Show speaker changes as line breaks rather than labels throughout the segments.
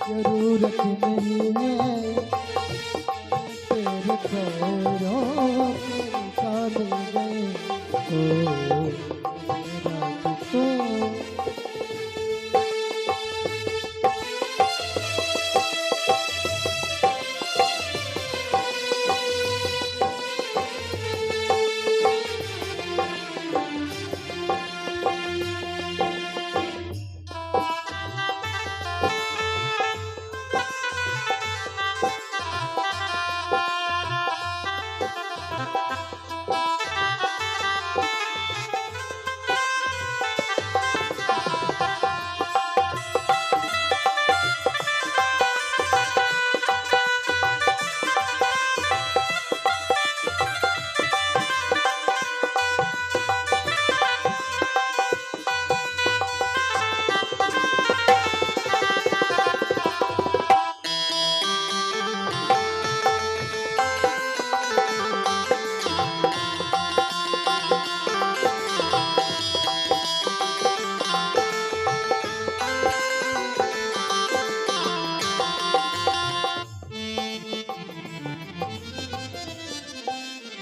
जरूरत नहीं है तेरे पैरों के निशान गए मेरा तो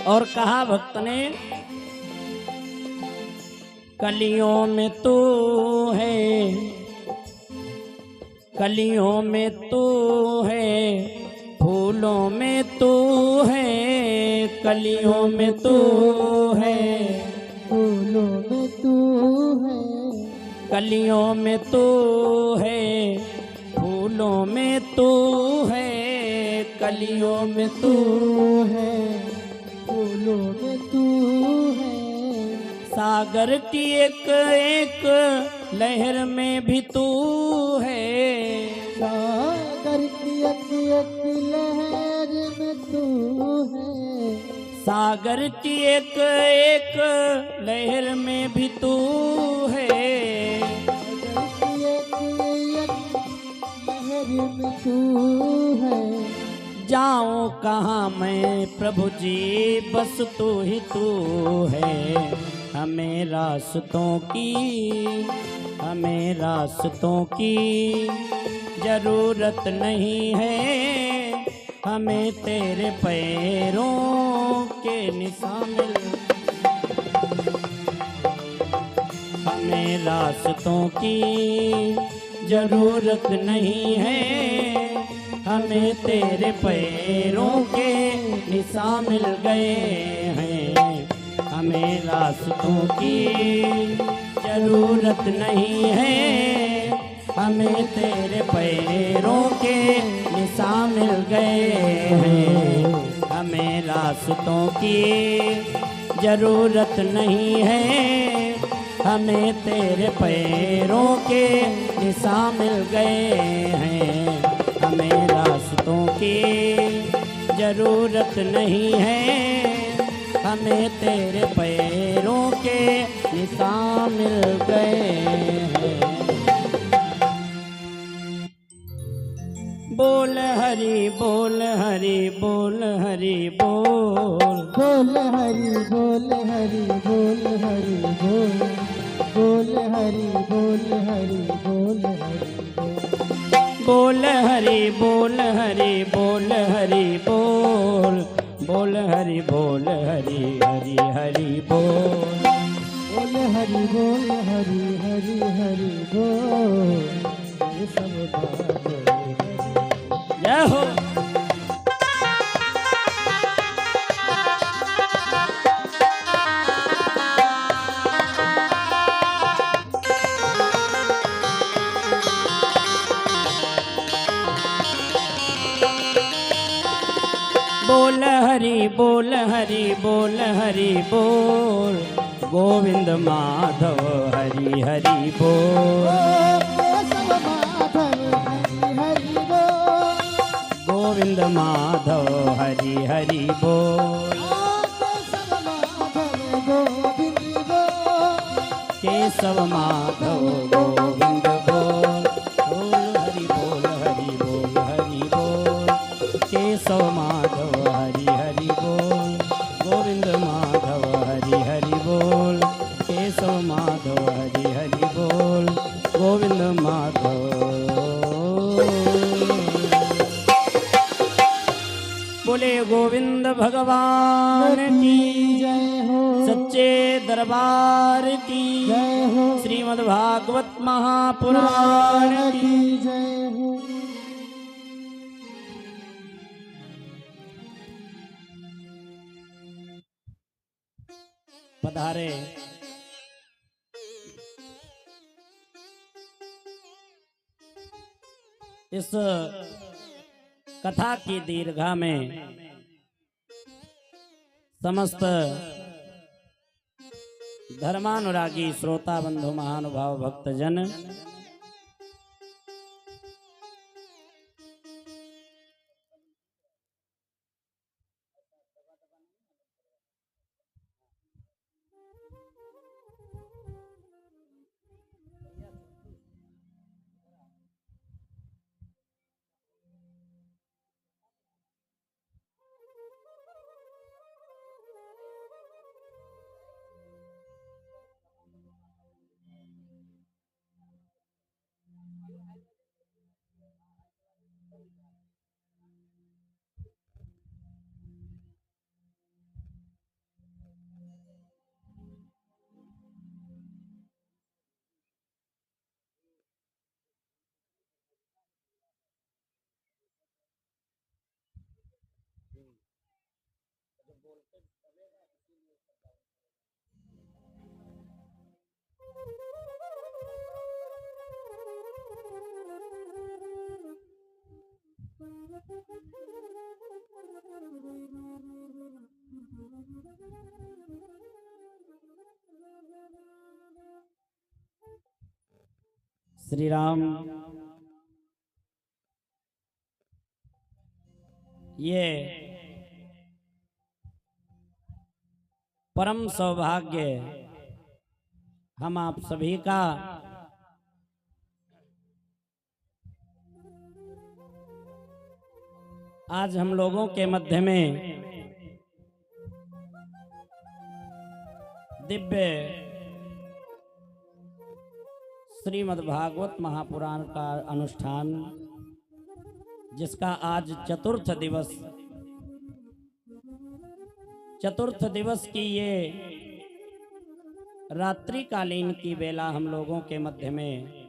और कहा भक्त ने, कलियों में तू है, कलियों में तू है, फूलों में तू है, कलियों में तू है,
फूलों में तू है,
कलियों में तू है, फूलों में तू है, कलियों में तू
है, फूलों में तू है,
सागर की एक एक लहर में भी तू है,
सागर की एक लहर में तू है,
सागर की एक एक लहर में भी तू है,
सागर की एक लहर में तू है,
जाऊं कहाँ मैं प्रभु जी बस तू ही तू है, हमें रास्तों की, हमें रास्तों की जरूरत नहीं है, हमें तेरे पैरों के निशान मिल, हमें रास्तों की जरूरत नहीं है, हमें तेरे पैरों के निशान मिल गए हैं, हमें रास्तों की जरूरत नहीं है, हमें तेरे पैरों के निशान मिल गए हैं, हमें रास्तों की जरूरत नहीं है, हमें तेरे पैरों के निशान मिल गए हैं, हमें रास्तों की जरूरत नहीं है, हमें तेरे पैरों के निशान मिल गए हैं। बोल हरि बोल हरि बोल हरि बोल,
बोल हरि बोल हरि बोल हरि बोल, बोल हरि बोल हरि बोल हरि
बोल
बोल,
हरि बोल हरि बोल हरि बोल, बोल हरि बोल हरि हरि हरि बोल,
बोल हरि बोल हरि हरि हरि बोल, ये सब बात
जय हो। बोल हरि बोल हरि बोल हरि बोल, गोविंद माधव हरि हरि बोल, गोविंद माधव हरि हरि बोल, केशव माधव गोविंद बोल, बोल हरि बोल हरि बोल हरि बोल, केशव माधव हरि हरि बोल, गोविंद माधव हरि हरि बोल, केशव माधव हरि हरि भगवान की
जय हो,
सच्चे दरबार की
जय हो,
श्रीमद् भागवत महापुराण की
जय हो।
पधारे इस कथा की दीर्घा में समस्त धर्मानुरागी श्रोता बंधु महानुभाव भक्तजन श्री राम ये परम सौभाग्य हम आप सभी का आज हम लोगों के मध्य में दिव्य श्रीमद् भागवत महापुराण का अनुष्ठान जिसका आज चतुर्थ दिवस की ये रात्रिकालीन की बेला हम लोगों के मध्य में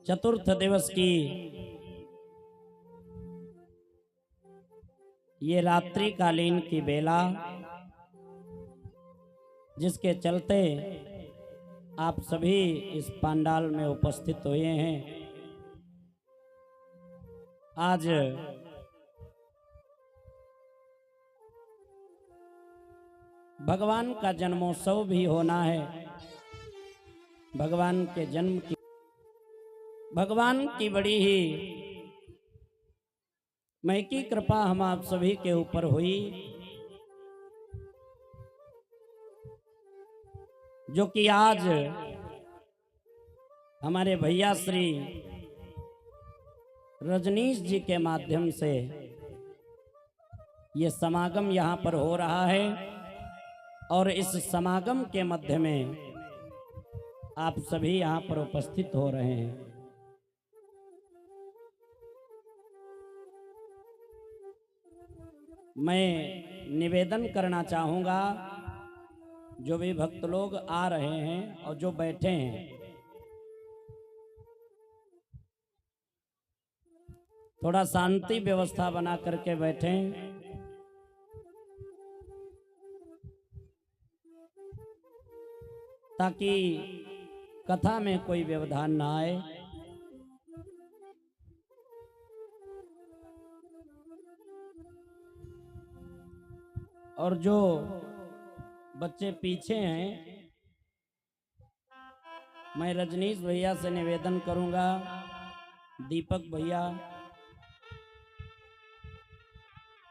चतुर्थ दिवस की ये रात्रिकालीन की बेला जिसके चलते आप सभी इस पंडाल में उपस्थित हुए हैं। आज भगवान का जन्मोत्सव भी होना है। भगवान के जन्म की भगवान की बड़ी ही महकी कृपा हम आप सभी के ऊपर हुई, जो कि आज हमारे भैया श्री रजनीश जी के माध्यम से ये समागम यहाँ पर हो रहा है और इस समागम के मध्य में आप सभी यहाँ पर उपस्थित हो रहे हैं। मैं निवेदन करना चाहूँगा, जो भी भक्त लोग आ रहे हैं और जो बैठे हैं, थोड़ा शांति व्यवस्था बना करके बैठें। ताकि कथा में कोई व्यवधान ना आए। और जो बच्चे पीछे हैं, मैं रजनीश भैया से निवेदन करूंगा, दीपक भैया,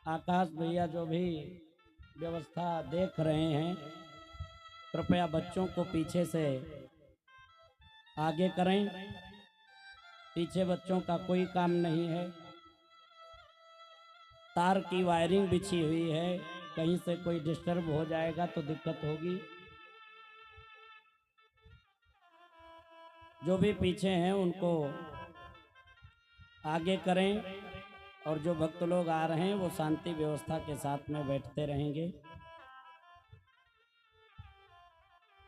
आकाश भैया जो भी व्यवस्था देख रहे हैं, कृपया बच्चों को पीछे से आगे करें। पीछे बच्चों का कोई काम नहीं है। तार की वायरिंग बिछी हुई है, कहीं से कोई डिस्टर्ब हो जाएगा तो दिक्कत होगी। जो भी पीछे हैं उनको आगे करें, और जो भक्त लोग आ रहे हैं वो शांति व्यवस्था के साथ में बैठते रहेंगे।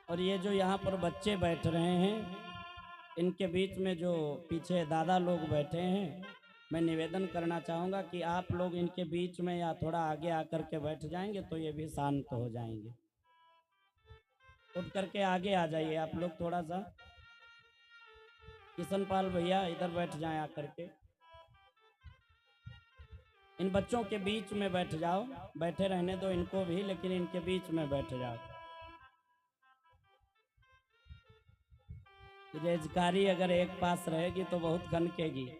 और ये जो यहाँ पर बच्चे बैठ रहे हैं, इनके बीच में जो पीछे दादा लोग बैठे हैं, मैं निवेदन करना चाहूँगा कि आप लोग इनके बीच में या थोड़ा आगे आकर के बैठ जाएंगे तो ये भी शांत हो जाएंगे। उठ करके आगे आ जाइए आप लोग थोड़ा सा। किशनपाल भैया इधर बैठ जाएं आकर के। इन बच्चों के बीच में बैठ जाओ, बैठे रहने दो इनको भी, लेकिन इनके बीच में बैठ जाओ। रेजकारी अगर एक पास रहेगी तो बहुत खनकेगी।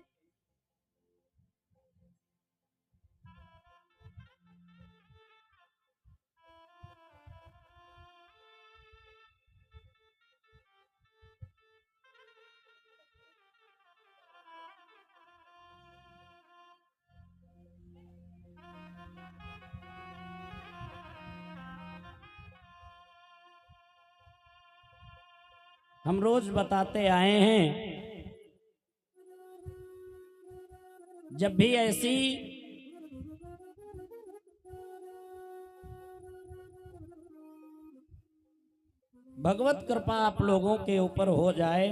हम रोज बताते आए हैं, जब भी ऐसी भगवत कृपा आप लोगों के ऊपर हो जाए,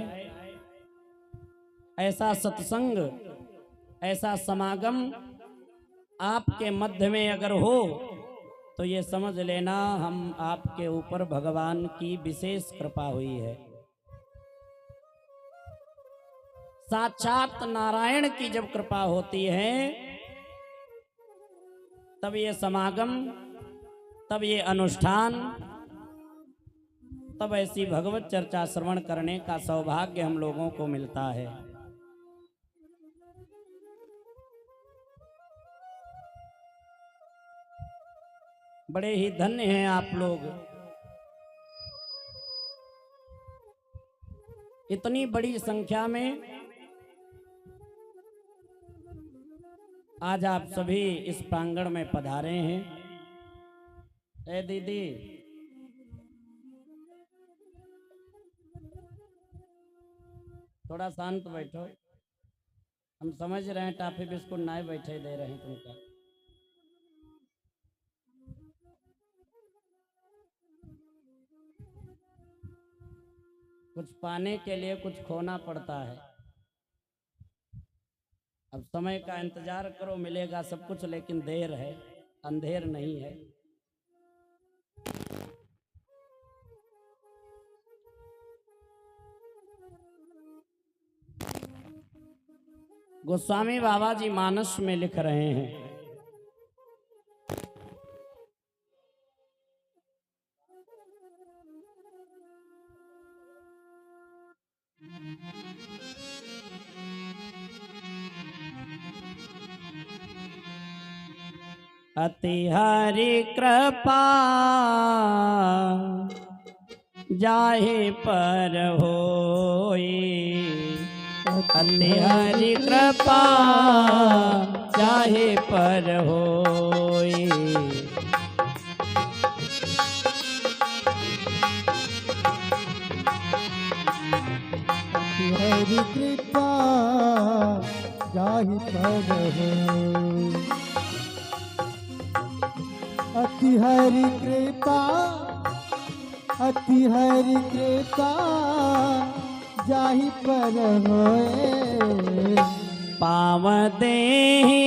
ऐसा सत्संग, ऐसा समागम आपके मध्य में अगर हो, तो ये समझ लेना हम आपके ऊपर भगवान की विशेष कृपा हुई है। साक्षात नारायण की जब कृपा होती है, तब ये समागम, तब ये अनुष्ठान, तब ऐसी भगवत चर्चा श्रवण करने का सौभाग्य हम लोगों को मिलता है। बड़े ही धन्य हैं आप लोग। इतनी बड़ी संख्या में आज आप सभी इस प्रांगण में पधारे हैं। ए दीदी, थोड़ा शांत बैठो। हम समझ रहे हैं टाफी बिस्कुट ना बैठे दे रहे हैं तुमका। कुछ पाने के लिए कुछ खोना पड़ता है। अब समय का इंतजार करो, मिलेगा सब कुछ, लेकिन देर है, अंधेर नहीं है। गोस्वामी बाबा जी मानस में लिख रहे हैं, अति हरि कृपा जाहे पर होई, अति हरि कृपा जाहे पर होई।
हरि कृपा जाहि पर होई, अति हरि कृपा, अति हरि कृपा जाहि पर होए।
पाव देहि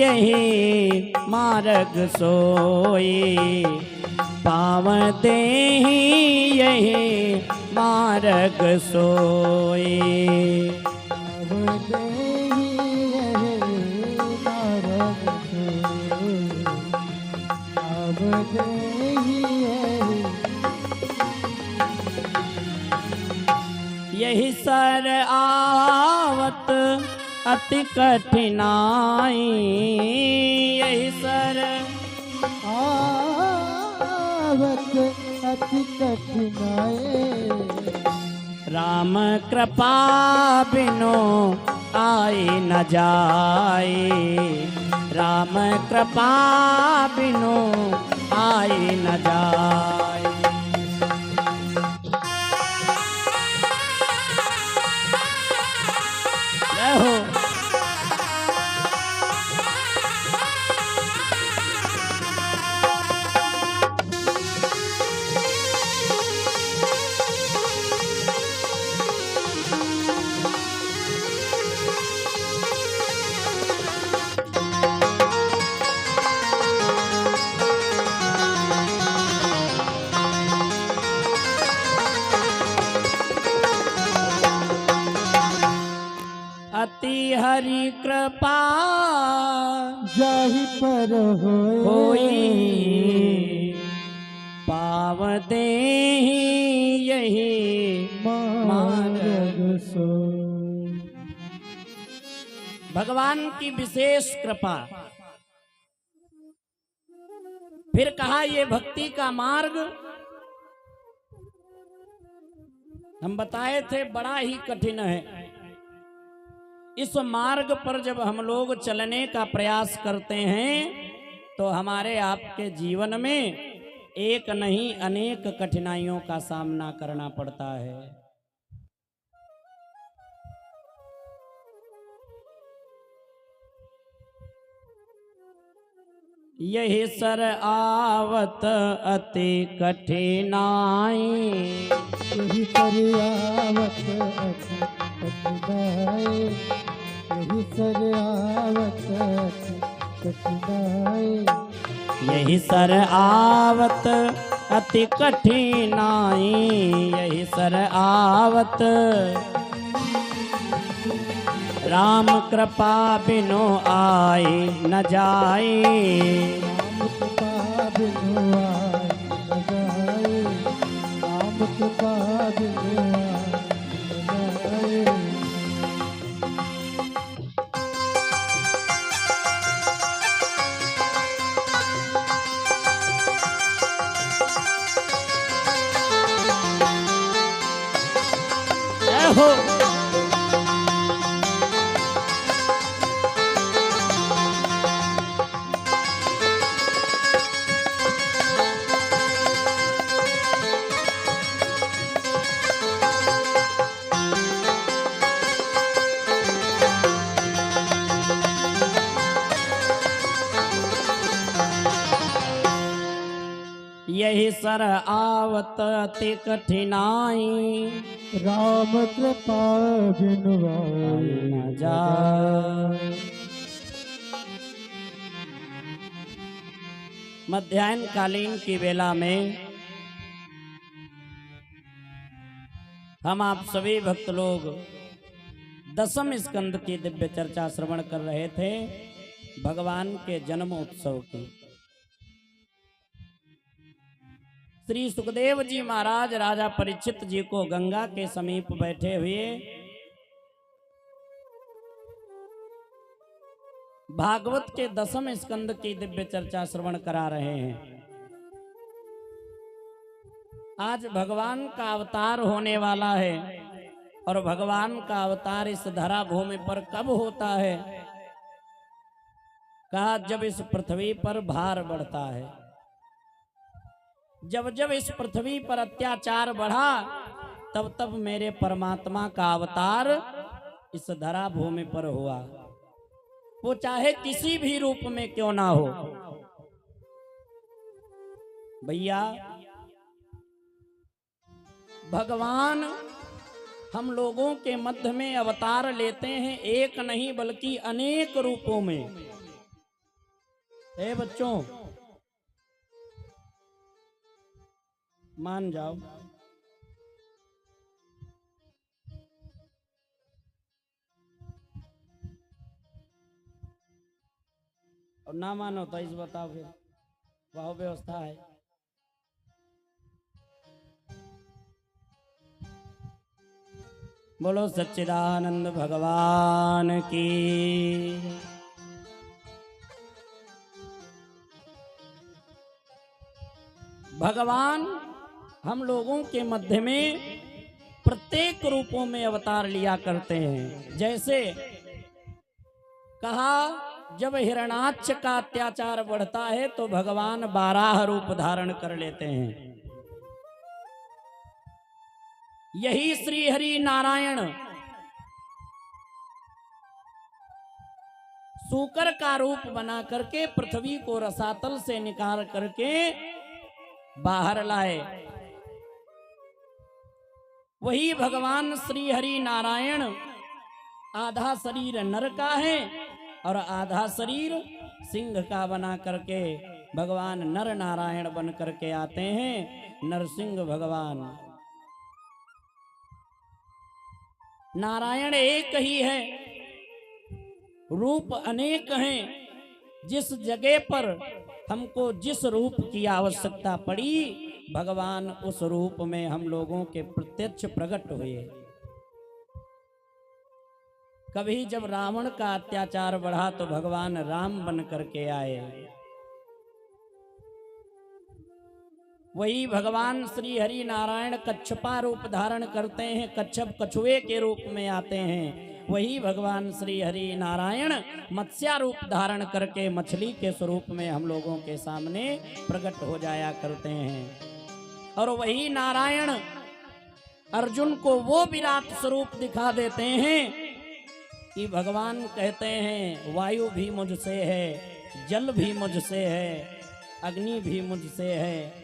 यही मार्ग सोई, पाव देहि यही मार्ग सोई।
पाव देहि यही मार्ग सोई, पाव देहि
यही सर आवत अति कठिनाई यही सर
आवत अति कठिनाई
राम कृपा बिनो आई न जाए राम कृपा बिनो आई न जाए जय हो अति हरि कृपा
जाहि पर
होई पाव दे यही
मार्ग सो
भगवान की विशेष कृपा। फिर कहा ये भक्ति का मार्ग हम बताए थे बड़ा ही कठिन है। इस मार्ग पर जब हम लोग चलने का प्रयास करते हैं तो हमारे आपके जीवन में एक नहीं अनेक कठिनाइयों का सामना करना पड़ता है। यही सर आवत अति कठिनाई
यही सरियावत अति कठिनाई यही सरियावत अति कठिनाई
यही सर आवत अति कठिनाई यही सर आवत राम कृपा बिनो आई न जाए
राम कृपा बिनु आए न जाए राम कृपा बिनु आए न जाए
जय हो यही सर आवत अति कठिनाई
राम कृपा बिनु आए
न जाए। मध्याह्न कालीन की वेला में हम आप सभी भक्त लोग दसम स्कंद की दिव्य चर्चा श्रवण कर रहे थे भगवान के जन्म उत्सव की। श्री सुखदेव जी महाराज राजा परीक्षित जी को गंगा के समीप बैठे हुए भागवत के दसम स्कंद की दिव्य चर्चा श्रवण करा रहे हैं। आज भगवान का अवतार होने वाला है और भगवान का अवतार इस धरा भूमि पर कब होता है? कहा जब इस पृथ्वी पर भार बढ़ता है। जब जब इस पृथ्वी पर अत्याचार बढ़ा तब तब मेरे परमात्मा का अवतार इस धरा भूमि पर हुआ, वो चाहे किसी भी रूप में क्यों ना हो। भैया भगवान हम लोगों के मध्य में अवतार लेते हैं, एक नहीं बल्कि अनेक रूपों में। हे बच्चों मान जाओ, और ना मानो तो इस बताओ फिर वह व्यवस्था है। बोलो सच्चिदानंद भगवान की। भगवान हम लोगों के मध्य में प्रत्येक रूपों में अवतार लिया करते हैं। जैसे कहा, जब हिरणाक्ष का अत्याचार बढ़ता है तो भगवान 12 रूप धारण कर लेते हैं। यही श्री हरि नारायण सूकर का रूप बना करके पृथ्वी को रसातल से निकाल करके बाहर लाए। वही भगवान श्री हरि नारायण आधा शरीर नर का है और आधा शरीर सिंह का बना करके भगवान नर नारायण बन करके आते हैं। नरसिंह भगवान। नारायण एक ही है, रूप अनेक हैं। जिस जगह पर हमको जिस रूप की आवश्यकता पड़ी, भगवान उस रूप में हम लोगों के प्रत्यक्ष प्रकट हुए। कभी जब रावण का अत्याचार बढ़ा तो भगवान राम बन करके आए। वही भगवान श्री हरि नारायण कच्छपा रूप धारण करते हैं, कच्छप कछुए के रूप में आते हैं। वही भगवान श्री हरि नारायण मत्स्य रूप धारण करके मछली के स्वरूप में हम लोगों के सामने प्रकट हो जाया करते हैं। और वही नारायण अर्जुन को वो विराट स्वरूप दिखा देते हैं कि भगवान कहते हैं वायु भी मुझसे है, जल भी मुझसे है, अग्नि भी मुझसे है,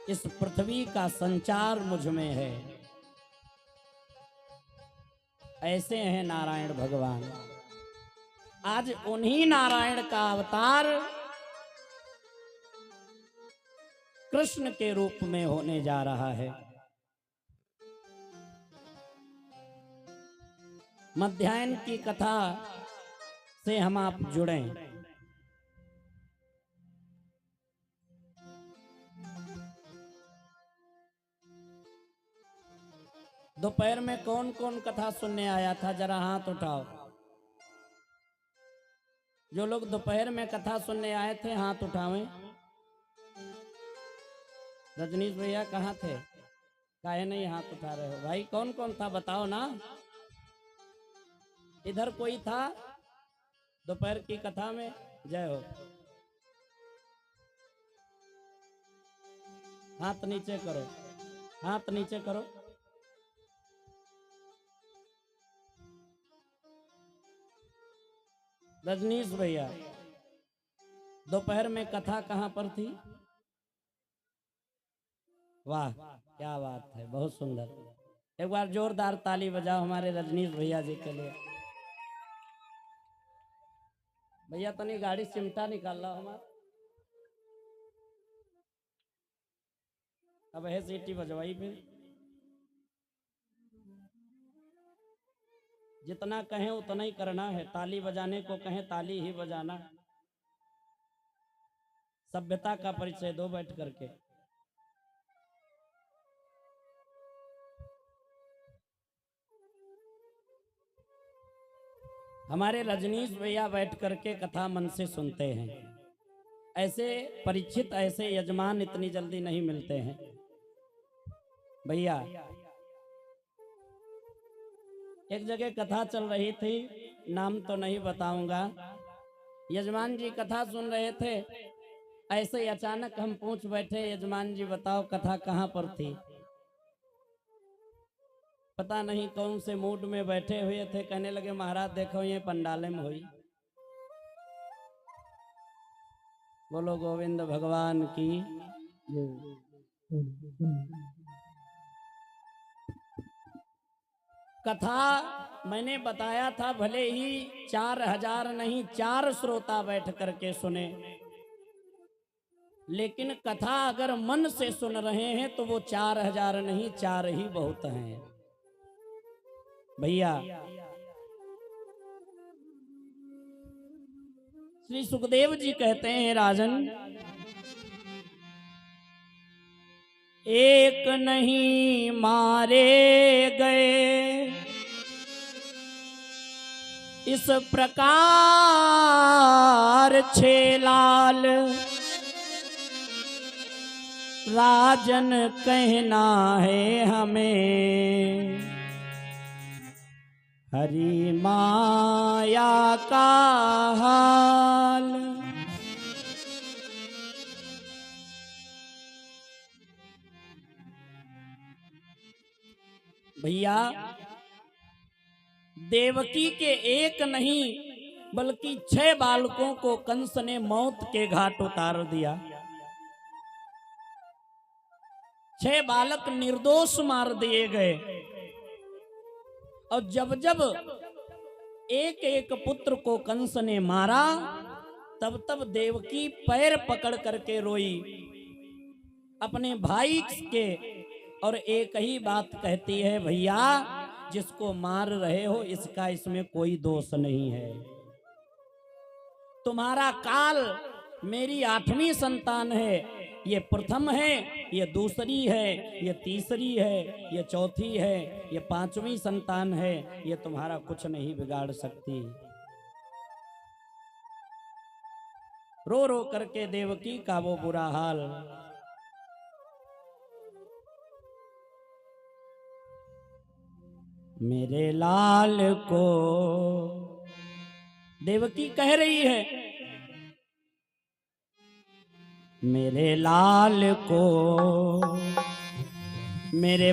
इस पृथ्वी का संचार मुझ में है। ऐसे हैं नारायण भगवान। आज उन्हीं नारायण का अवतार कृष्ण के रूप में होने जा रहा है। मध्याह्न की कथा से हम आप जुड़ें। दोपहर में कौन कौन कथा सुनने आया था, जरा हाथ उठाओ। जो लोग दोपहर में कथा सुनने आए थे हाथ उठावें। रजनीश भैया कहाँ थे, काहे नहीं हाथ उठा रहे हो भाई? कौन कौन था बताओ ना। इधर कोई था दोपहर की कथा में? जय हो। हाथ नीचे करो, हाथ नीचे करो। रजनीश भैया दोपहर में कथा कहाँ पर थी? वाह क्या बात है, बहुत सुंदर। एक बार जोरदार ताली बजाओ हमारे रजनीश भैया जी के लिए। भैया तनी गाड़ी चिमटा निकाल लो हमारा। अब है सीटी बजवाई फिर। जितना कहें उतना ही करना है। ताली बजाने को कहें ताली ही बजाना। सभ्यता का परिचय दो बैठ करके। हमारे रजनीश भैया बैठ करके कथा मन से सुनते हैं। ऐसे परिचित, ऐसे यजमान इतनी जल्दी नहीं मिलते हैं भैया। एक जगह कथा चल रही थी, नाम तो नहीं बताऊंगा। यजमान जी कथा सुन रहे थे, ऐसे ही अचानक हम पूछ बैठे, यजमान जी बताओ कथा कहाँ पर थी? पता नहीं कौन से मूड में बैठे हुए थे, कहने लगे महाराज देखो ये पंडाले में हुई। बोलो गोविंद भगवान की। कथा मैंने बताया था, भले ही 4000 नहीं 4 श्रोता बैठ करके सुने, लेकिन कथा अगर मन से सुन रहे हैं तो वो 4000 नहीं 4 ही बहुत हैं भैया। श्री सुखदेव जी कहते हैं राजन, एक नहीं मारे गए, इस प्रकार छह लाल राजन कहना है हमें, हरि माया का हाल। भैया देवकी के एक नहीं बल्कि 6 बालकों को कंस ने मौत के घाट उतार दिया। 6 बालक निर्दोष मार दिए गए। और जब जब एक एक पुत्र को कंस ने मारा तब तब देवकी पैर पकड़ करके रोई अपने भाई के, और एक ही बात कहती है, भैया जिसको मार रहे हो इसका इसमें कोई दोष नहीं है। तुम्हारा काल मेरी 8वीं संतान है, ये प्रथम है, ये दूसरी है, ये तीसरी है, ये चौथी है, ये 5वीं संतान है, ये तुम्हारा कुछ नहीं बिगाड़ सकती। रो रो करके देवकी का वो बुरा हाल। मेरे लाल को देवकी कह रही है, मेरे लाल को मेरे